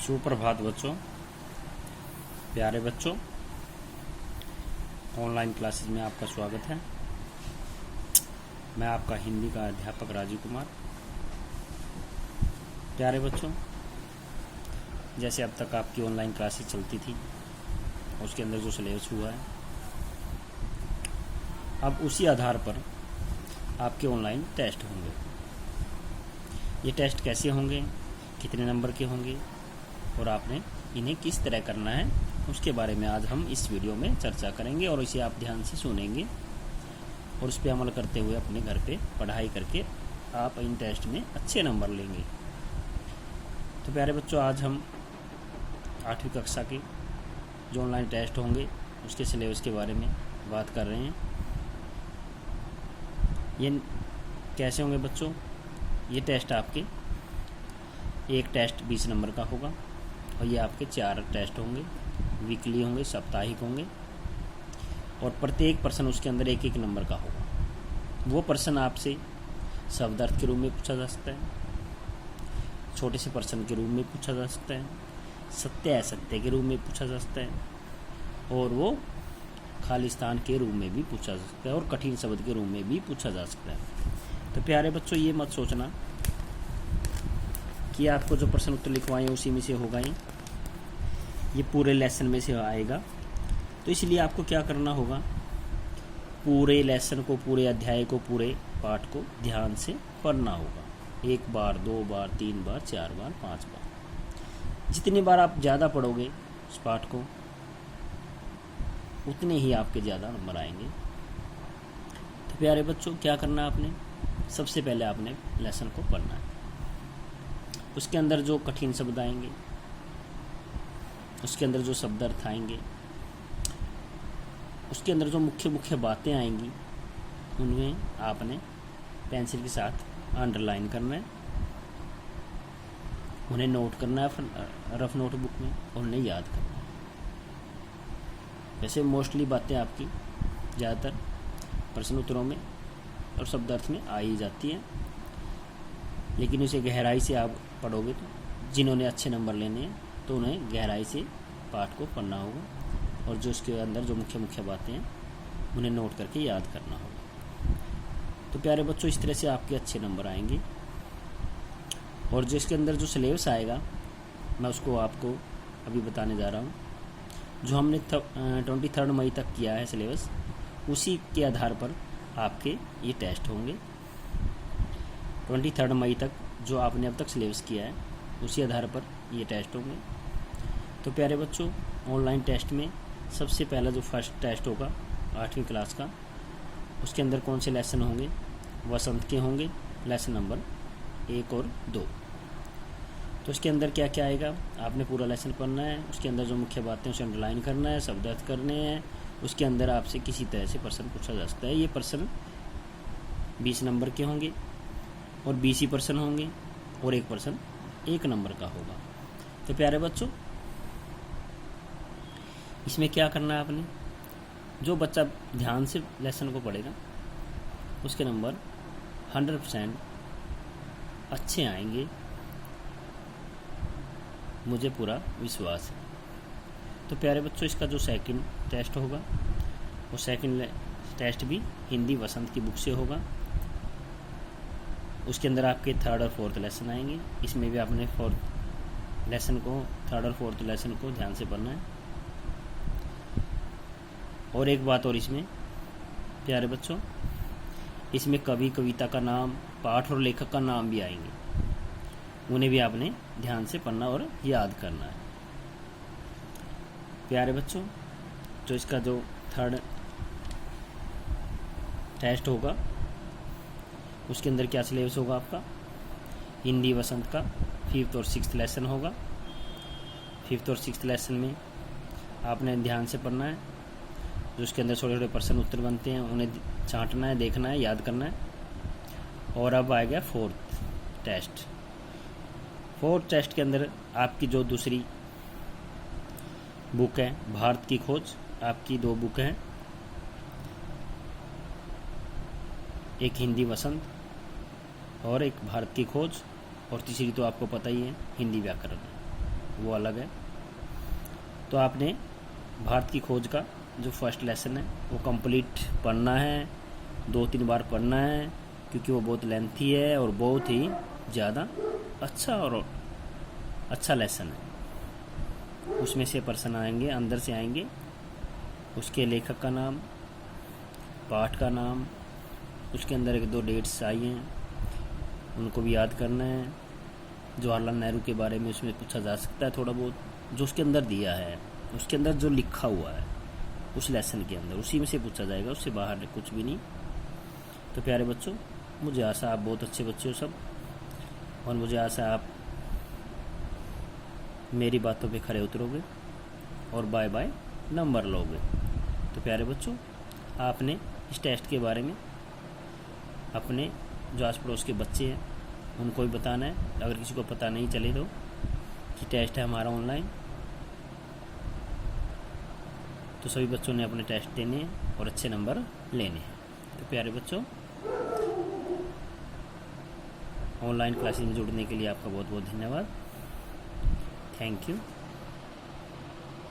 सुप्रभात बच्चों, प्यारे बच्चों। ऑनलाइन क्लासेस में आपका स्वागत है। मैं आपका हिंदी का अध्यापक राजीव कुमार। प्यारे बच्चों, जैसे अब तक आपकी ऑनलाइन क्लासेस चलती थी, उसके अंदर जो सिलेबस हुआ है, अब उसी आधार पर आपके ऑनलाइन टेस्ट होंगे। ये टेस्ट कैसे होंगे, कितने नंबर के होंगे और आपने इन्हें किस तरह करना है, उसके बारे में आज हम इस वीडियो में चर्चा करेंगे और इसे आप ध्यान से सुनेंगे और उस पर अमल करते हुए अपने घर पे पढ़ाई करके आप इन टेस्ट में अच्छे नंबर लेंगे। तो प्यारे बच्चों, आज हम 8वीं कक्षा के जो ऑनलाइन टेस्ट होंगे उसके सिलेबस के बारे में बात कर रहे हैं। ये कैसे होंगे बच्चों? ये टेस्ट आपके एक टेस्ट 20 नंबर का होगा और ये आपके 4 टेस्ट होंगे, वीकली होंगे, साप्ताहिक होंगे और प्रत्येक प्रश्न उसके अंदर एक एक नंबर का होगा। वो प्रश्न आपसे शब्द अर्थ के रूप में पूछा जा सकता है, छोटे से प्रश्न के रूप में पूछा जा सकता है, सत्य असत्य के रूप में पूछा जा सकता है और वो खाली स्थान के रूप में भी पूछा जा सकता है और कठिन शब्द के रूप में भी पूछा जा सकता है। तो प्यारे बच्चों, ये मत सोचना कि आपको जो प्रश्न उत्तर लिखवाएं उसी में से होगा ये पूरे लेसन में से आएगा। तो इसलिए आपको क्या करना होगा, पूरे लेसन को, पूरे अध्याय को, पूरे पाठ को ध्यान से पढ़ना होगा। 1 बार, 2 बार, 3 बार, 4 बार, 5 बार। जितनी बार आप ज़्यादा पढ़ोगे उस पाठ को, उतने ही आपके ज़्यादा नंबर आएंगे। तो प्यारे बच्चों, क्या करना है आपने? सबसे पहले आपने लेसन को पढ़ना है। उसके अंदर जो कठिन शब्द आएंगे, उसके अंदर जो शब्द अर्थ आएंगे, उसके अंदर जो मुख्य मुख्य बातें आएंगी, उनमें आपने पेंसिल के साथ अंडरलाइन करना है, उन्हें नोट करना है रफ नोटबुक में और उन्हें याद करना है। वैसे मोस्टली बातें आपकी ज़्यादातर प्रश्न उत्तरों में और शब्द अर्थ में आ ही जाती हैं, लेकिन उसे गहराई से आप पढ़ोगे तो जिन्होंने अच्छे नंबर लेने हैं तो उन्हें गहराई से पाठ को पढ़ना होगा और जो उसके अंदर जो मुख्य मुख्य बातें हैं उन्हें नोट करके याद करना होगा। तो प्यारे बच्चों, इस तरह से आपके अच्छे नंबर आएंगे। और जो इसके अंदर जो सिलेबस आएगा, मैं उसको आपको अभी बताने जा रहा हूँ। जो हमने 23 मई तक किया है सिलेबस, उसी के आधार पर आपके ये टेस्ट होंगे। 23 मई तक जो आपने अब तक सिलेबस किया है, उसी आधार पर ये टेस्ट होंगे। तो प्यारे बच्चों, ऑनलाइन टेस्ट में सबसे पहला जो फर्स्ट टेस्ट होगा 8वीं क्लास का, उसके अंदर कौन से लेसन होंगे? वसंत के होंगे, लेसन नंबर 1 और 2। तो उसके अंदर क्या क्या आएगा, आपने पूरा लेसन पढ़ना है। उसके अंदर जो मुख्य बातें उसे अंडरलाइन करना है, शब्द अर्थ करने हैं। उसके अंदर आपसे किसी तरह से प्रश्न पूछा जा सकता है। ये प्रश्न 20 नंबर के होंगे और 20 ही प्रश्न होंगे और एक प्रश्न 1 नंबर का होगा। तो प्यारे बच्चों, इसमें क्या करना है आपने? जो बच्चा ध्यान से लेसन को पढ़ेगा उसके नंबर 100% अच्छे आएंगे, मुझे पूरा विश्वास है। तो प्यारे बच्चों, इसका जो सेकंड टेस्ट होगा, वो सेकंड टेस्ट भी हिंदी वसंत की बुक से होगा। उसके अंदर आपके 3rd और 4th लेसन आएंगे। इसमें भी आपने 4th लेसन को, 3rd और 4th लेसन को ध्यान से पढ़ना है। और एक बात और इसमें प्यारे बच्चों, इसमें कवि, कविता का नाम, पाठ और लेखक का नाम भी आएंगे। उन्हें भी आपने ध्यान से पढ़ना और याद करना है। प्यारे बच्चों, जो इसका जो 3rd टेस्ट होगा, उसके अंदर क्या सिलेबस होगा आपका? हिंदी वसंत का 5th और 6th लेसन होगा। 5th और 6th लेसन में आपने ध्यान से पढ़ना है। जो उसके अंदर छोटे छोटे प्रश्न उत्तर बनते हैं, उन्हें छांटना है, देखना है, याद करना है। और अब आएगा 4th टेस्ट। 4th टेस्ट के अंदर आपकी जो दूसरी बुक है, भारत की खोज, आपकी 2 बुक हैं, एक हिंदी वसंत और एक भारत की खोज, और तीसरी तो आपको पता ही है, हिंदी व्याकरण। वो अलग है। तो आपने भारत की खोज का जो फर्स्ट लेसन है वो कंप्लीट पढ़ना है, 2-3 बार पढ़ना है, क्योंकि वो बहुत लेंथी है और बहुत ही ज़्यादा अच्छा और अच्छा लेसन है। उसमें से प्रश्न आएंगे, अंदर से आएंगे, उसके लेखक का नाम, पाठ का नाम, उसके अंदर 1-2 डेट्स आई हैं, उनको भी याद करना है। जवाहरलाल नेहरू के बारे में उसमें पूछा जा सकता है थोड़ा बहुत, जो उसके अंदर दिया है, उसके अंदर जो लिखा हुआ है उस लेसन के अंदर, उसी में से पूछा जाएगा, उससे बाहर कुछ भी नहीं। तो प्यारे बच्चों, मुझे आशा आप बहुत अच्छे बच्चे हो सब, और मुझे आशा आप मेरी बातों पे खरे उतरोगे और बाय बाय नंबर लोगे। तो प्यारे बच्चों, आपने इस टेस्ट के बारे में अपने जो आस पड़ोस के बच्चे हैं उनको भी बताना है। अगर किसी को पता नहीं चले तो कि टेस्ट है हमारा ऑनलाइन, तो सभी बच्चों ने अपने टेस्ट देने हैं और अच्छे नंबर लेने हैं। तो प्यारे बच्चों, ऑनलाइन क्लासेस में जुड़ने के लिए आपका बहुत बहुत धन्यवाद। Thank you.